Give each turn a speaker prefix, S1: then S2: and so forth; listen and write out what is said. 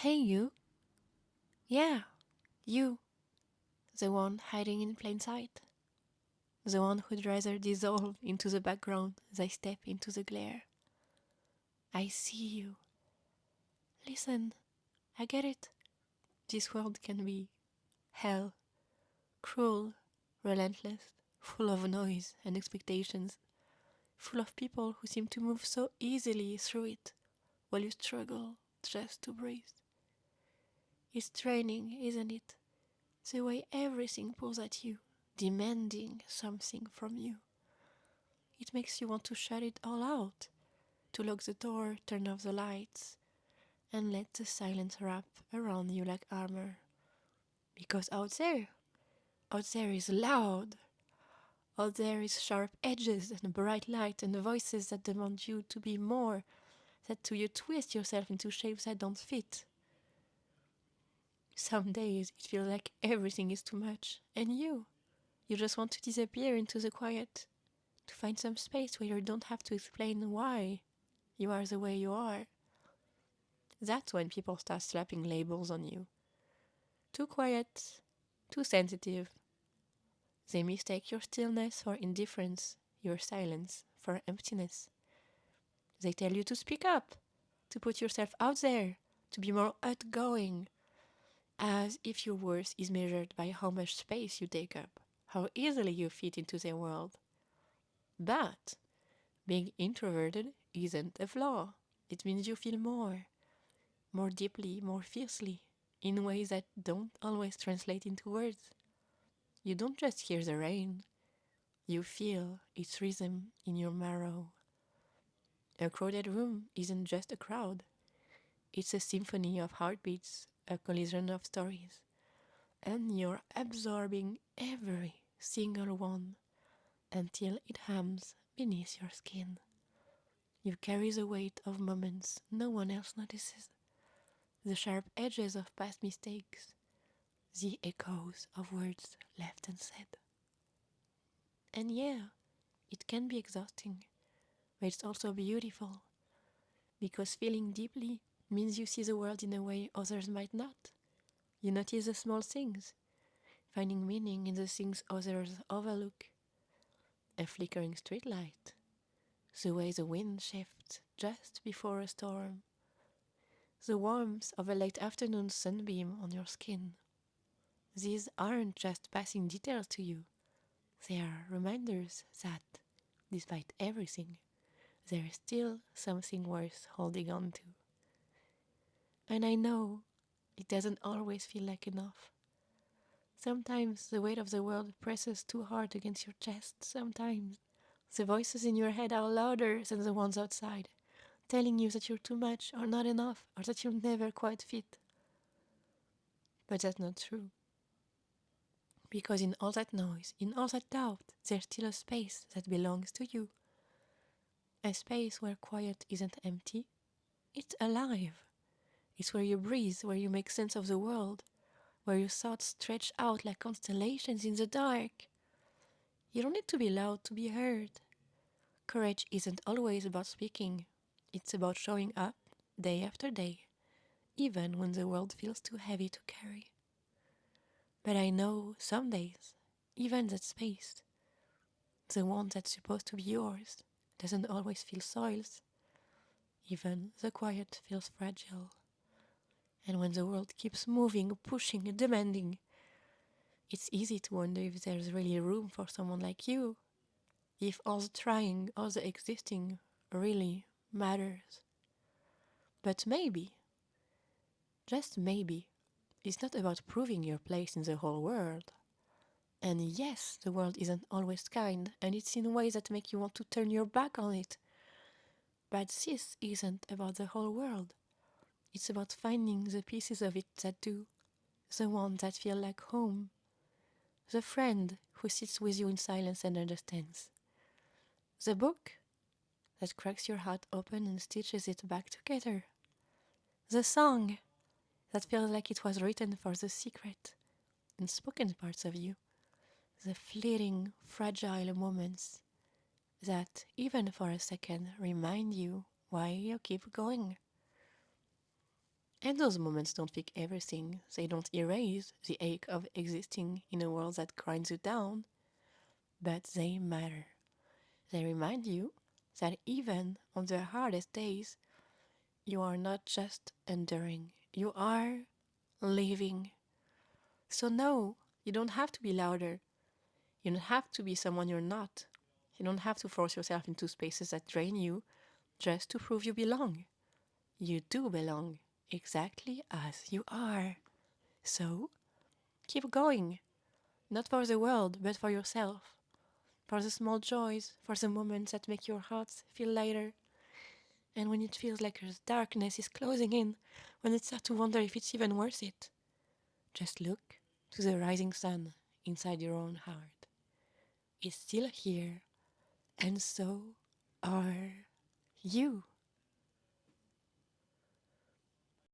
S1: Hey, you. Yeah, you. The one hiding in plain sight. The one who'd rather dissolve into the background than step into the glare. I see you. Listen, I get it. This world can be hell, cruel, relentless, full of noise and expectations, full of people who seem to move so easily through it while you struggle just to breathe. It's draining, isn't it? The way everything pulls at you, demanding something from you. It makes you want to shut it all out, to lock the door, turn off the lights, and let the silence wrap around you like armor. Because out there is loud. Out there is sharp edges and bright light and voices that demand you to be more, that to you twist yourself into shapes that don't fit. Some days it feels like everything is too much, and you just want to disappear into the quiet, to find some space where you don't have to explain why you are the way you are. That's when people start slapping labels on you. Too quiet, too sensitive. They mistake your stillness for indifference, your silence for emptiness. They tell you to speak up, to put yourself out there, to be more outgoing, as if your worth is measured by how much space you take up, how easily you fit into their world. But being introverted isn't a flaw. It means you feel more deeply, more fiercely, in ways that don't always translate into words. You don't just hear the rain, you feel its rhythm in your marrow. A crowded room isn't just a crowd, it's a symphony of heartbeats, a collision of stories, and you're absorbing every single one until it hums beneath your skin. You carry the weight of moments no one else notices, the sharp edges of past mistakes, the echoes of words left unsaid. And yeah, it can be exhausting, but it's also beautiful, because feeling deeply means you see the world in a way others might not. You notice the small things, finding meaning in the things others overlook. A flickering streetlight, the way the wind shifts just before a storm, the warmth of a late afternoon sunbeam on your skin. These aren't just passing details to you, they are reminders that, despite everything, there is still something worth holding on to. And I know it doesn't always feel like enough. Sometimes the weight of the world presses too hard against your chest. Sometimes the voices in your head are louder than the ones outside, telling you that you're too much or not enough or that you'll never quite fit. But that's not true. Because in all that noise, in all that doubt, there's still a space that belongs to you. A space where quiet isn't empty, it's alive. It's where you breathe, where you make sense of the world, where your thoughts stretch out like constellations in the dark. You don't need to be loud to be heard. Courage isn't always about speaking. It's about showing up day after day, even when the world feels too heavy to carry. But I know some days, even that space, the one that's supposed to be yours, doesn't always feel soiled. Even the quiet feels fragile. And when the world keeps moving, pushing, demanding, it's easy to wonder if there's really room for someone like you, if all the trying, all the existing really matters. But maybe, just maybe, it's not about proving your place in the whole world. And yes, the world isn't always kind, and it's in ways that make you want to turn your back on it. But this isn't about the whole world. It's about finding the pieces of it that do, the ones that feel like home, the friend who sits with you in silence and understands, the book that cracks your heart open and stitches it back together, the song that feels like it was written for the secret, unspoken parts of you, the fleeting, fragile moments that, even for a second, remind you why you keep going. And those moments don't fix everything. They don't erase the ache of existing in a world that grinds you down, but they matter. They remind you that even on the hardest days, you are not just enduring, you are living. So, no, you don't have to be louder. You don't have to be someone you're not. You don't have to force yourself into spaces that drain you just to prove you belong. You do belong, exactly as you are. So, keep going. Not for the world, but for yourself. For the small joys, for the moments that make your heart feel lighter. And when it feels like the darkness is closing in, when it starts to wonder if it's even worth it, just look to the rising sun inside your own heart. It's still here, and so are you.